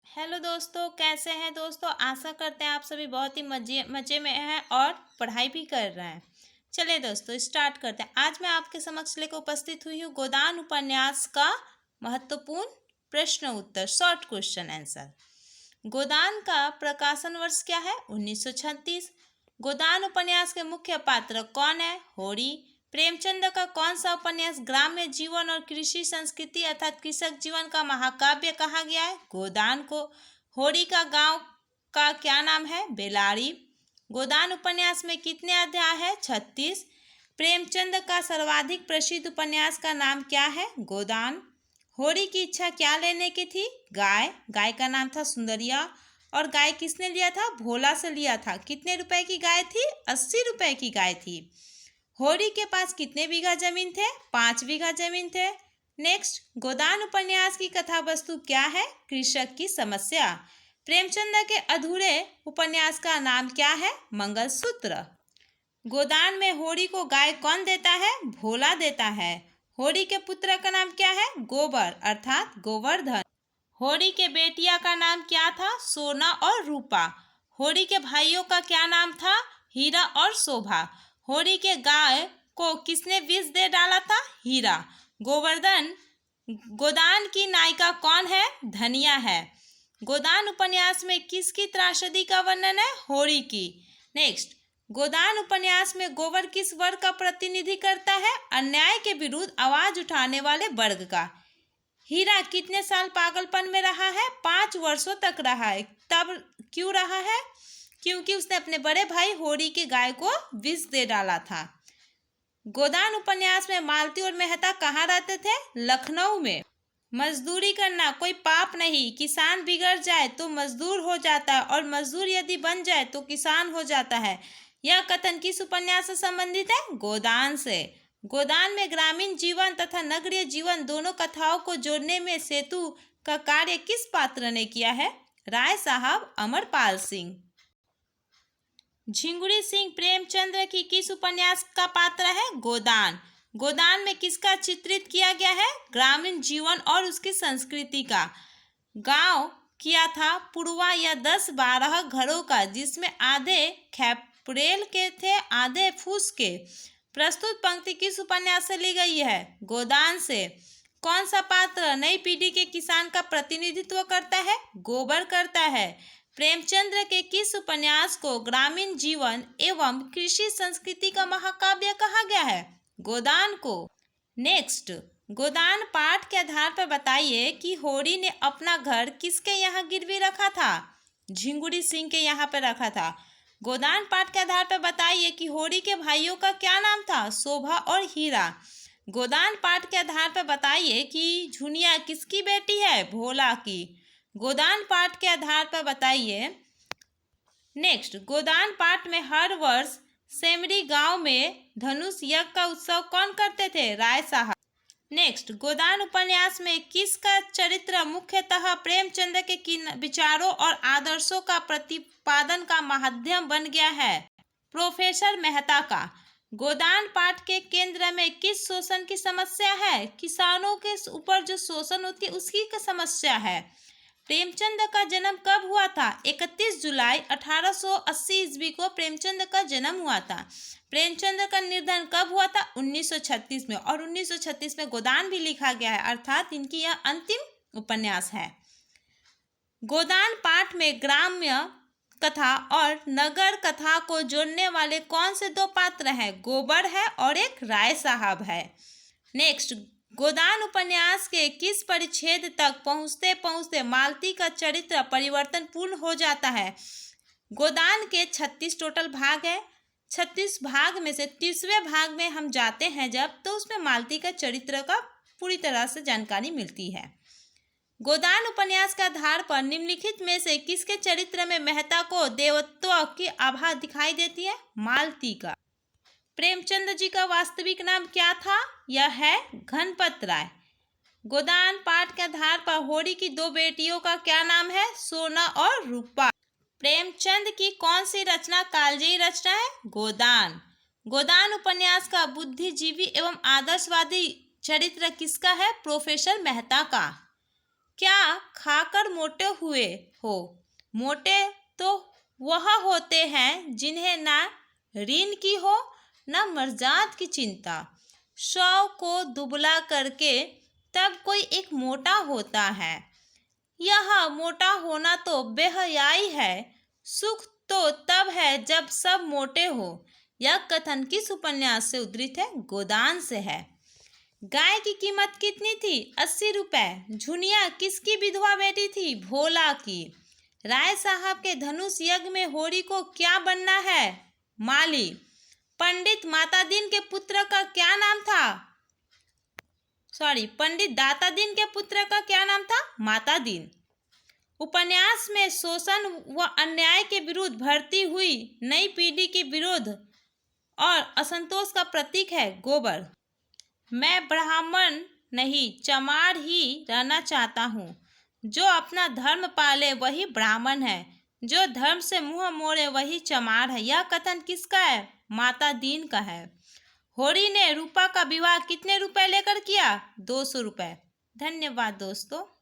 Hello दोस्तों, कैसे हैं दोस्तों। आशा करते हैं आप सभी बहुत ही मजे मजे में हैं और पढ़ाई भी कर रहे हैं। चलिए दोस्तों, स्टार्ट करते हैं। आज मैं आपके समक्ष लेकर उपस्थित हुई हूँ गोदान उपन्यास का महत्वपूर्ण प्रश्न उत्तर, शॉर्ट क्वेश्चन आंसर। गोदान का प्रकाशन वर्ष क्या है? 1936। गोदान उपन्यास के मुख्य पात्र कौन है? होरी। प्रेमचंद का कौन सा उपन्यास ग्राम्य जीवन और कृषि संस्कृति अर्थात कृषक जीवन का महाकाव्य कहा गया है? गोदान को। होरी का गांव का क्या नाम है? बेलाड़ी। गोदान उपन्यास में कितने अध्याय है? 36। प्रेमचंद का सर्वाधिक प्रसिद्ध उपन्यास का नाम क्या है? गोदान। होरी की इच्छा क्या लेने की थी? गाय। गाय का नाम था सुंदरिया। और गाय किसने लिया था? भोला से लिया था। कितने रुपए की गाय थी? 80 रुपए की गाय थी। होरी के पास कितने बीघा जमीन थे? 5 बीघा जमीन थे। नेक्स्ट, गोदान उपन्यास की कथा वस्तु क्या है? कृषक की समस्या। प्रेमचंद के अधूरे उपन्यास का नाम क्या है? मंगलसूत्र। गोदान में होरी को गाय कौन देता है? भोला देता है। होरी के पुत्र का नाम क्या है? गोबर अर्थात गोवर्धन। होरी के बेटिया का नाम क्या था? सोना और रूपा। होरी के भाइयों का क्या नाम था? हीरा और शोभा। होरी के गाय को किसने विष दे डाला था? हीरा। गोवर्धन। गोदान की नायिका कौन है? धनिया है। गोदान उपन्यास में किसकी त्रासदी का वर्णन है? होरी की। नेक्स्ट, गोदान उपन्यास में गोबर किस वर्ग का प्रतिनिधि करता है? अन्याय के विरुद्ध आवाज उठाने वाले वर्ग का। हीरा कितने साल पागलपन में रहा है? 5 वर्षों तक रहा है। तब क्यों रहा है? क्योंकि उसने अपने बड़े भाई होरी के गाय को विष दे डाला था। गोदान उपन्यास में मालती और मेहता कहाँ रहते थे? लखनऊ में। मजदूरी करना कोई पाप नहीं। किसान बिगड़ जाए तो मजदूर हो जाता है और मजदूर यदि बन जाए तो किसान हो जाता है। यह कथन किस उपन्यास से संबंधित है? गोदान से। गोदान में ग्रामीण जीवन तथा नगरीय जीवन दोनों कथाओं को जोड़ने में सेतु का कार्य किस पात्र ने किया है? राय साहब अमरपाल सिंह। झिंगुरी सिंह प्रेमचंद्र की किस उपन्यास का पात्र है? गोदान। गोदान में किसका चित्रित किया गया है? ग्रामीण जीवन और उसकी संस्कृति का। गांव किया था पुरवा या 10-12 घरों का, जिसमें आधे खैपरेल के थे, आधे फूस के। प्रस्तुत पंक्ति किस उपन्यास से ली गई है? गोदान से। कौन सा पात्र नई पीढ़ी के किसान का प्रतिनिधित्व करता है? गोबर करता है। प्रेमचंद्र के किस उपन्यास को ग्रामीण जीवन एवं कृषि संस्कृति का महाकाव्य कहा गया है? गोदान को। नेक्स्ट, गोदान पाठ के आधार पर बताइए कि होरी ने अपना घर किसके यहाँ गिरवी रखा था? झिंगुरी सिंह के यहाँ पे रखा था। गोदान पाठ के आधार पर बताइए कि होरी के भाइयों का क्या नाम था? शोभा और हीरा। गोदान पाठ के आधार पर बताइए कि झुनिया किसकी बेटी है? भोला की। गोदान पाठ के आधार पर बताइए। नेक्स्ट, गोदान पाठ में हर वर्ष सेमरी गांव में धनुष यज्ञ का उत्सव कौन करते थे? राय साहब। नेक्स्ट, गोदान उपन्यास में किसका चरित्र मुख्यतः प्रेमचंद के विचारों और आदर्शों का प्रतिपादन का माध्यम बन गया है? प्रोफेसर मेहता का। गोदान पाठ के केंद्र में किस शोषण की समस्या है? किसानों के ऊपर जो शोषण होती है उसकी समस्या है। प्रेमचंद का जन्म कब हुआ था? 31 जुलाई 1880 ईस्वी को प्रेमचंद का जन्म हुआ था। प्रेमचंद का निधन कब हुआ था? 1936 में। और 1936 में गोदान भी लिखा गया है, अर्थात इनकी यह अंतिम उपन्यास है। गोदान पाठ में ग्राम्य कथा और नगर कथा को जोड़ने वाले कौन से 2 पात्र हैं? गोबर है और एक राय साहब है। नेक्स्ट, गोदान उपन्यास के किस परिच्छेद तक पहुँचते पहुँचते मालती का चरित्र परिवर्तन पूर्ण हो जाता है? गोदान के 36 टोटल भाग है। 36 भाग में से 30वें भाग में हम जाते हैं जब, तो उसमें मालती का चरित्र का पूरी तरह से जानकारी मिलती है। गोदान उपन्यास के आधार पर निम्नलिखित में से किसके चरित्र में मेहता को देवत्व की आभा दिखाई देती है? मालती का। प्रेमचंद जी का वास्तविक नाम क्या था? यह है घनपत राय। गोदान पाठ के आधार पर होरी की 2 बेटियों का क्या नाम है? सोना और रूपा। प्रेमचंद की कौन सी रचना कालजयी रचना है? गोदान। गोदान उपन्यास का बुद्धिजीवी एवं आदर्शवादी चरित्र किसका है? प्रोफेसर मेहता का। क्या खाकर मोटे हुए हो? मोटे तो वह होते हैं जिन्हें ना ऋण की हो न मर्जाद की चिंता। 100 को दुबला करके तब कोई एक मोटा होता है। यह मोटा होना तो बेहयाई है। सुख तो तब है जब सब मोटे हो। यह कथन किस उपन्यास से उद्धृत है? गोदान से है। गाय की कीमत कितनी थी? 80 रुपए। झुनिया किसकी विधवा बेटी थी? भोला की। राय साहब के धनुष यज्ञ में होरी को क्या बनना है? माली। पंडित माता दीन के पुत्र का क्या नाम था? पंडित दाता दीन के पुत्र का क्या नाम था? माता दीन। उपन्यास में शोषण व अन्याय के विरुद्ध भरती हुई नई पीढ़ी के विरोध और असंतोष का प्रतीक है गोबर। मैं ब्राह्मण नहीं चमार ही रहना चाहता हूँ। जो अपना धर्म पाले वही ब्राह्मण है, जो धर्म से मुंह मोड़े वही चमार है। यह कथन किसका है? माता दीन का है। होरी ने रूपा का विवाह कितने रुपए लेकर किया? 200 रुपए। धन्यवाद दोस्तों।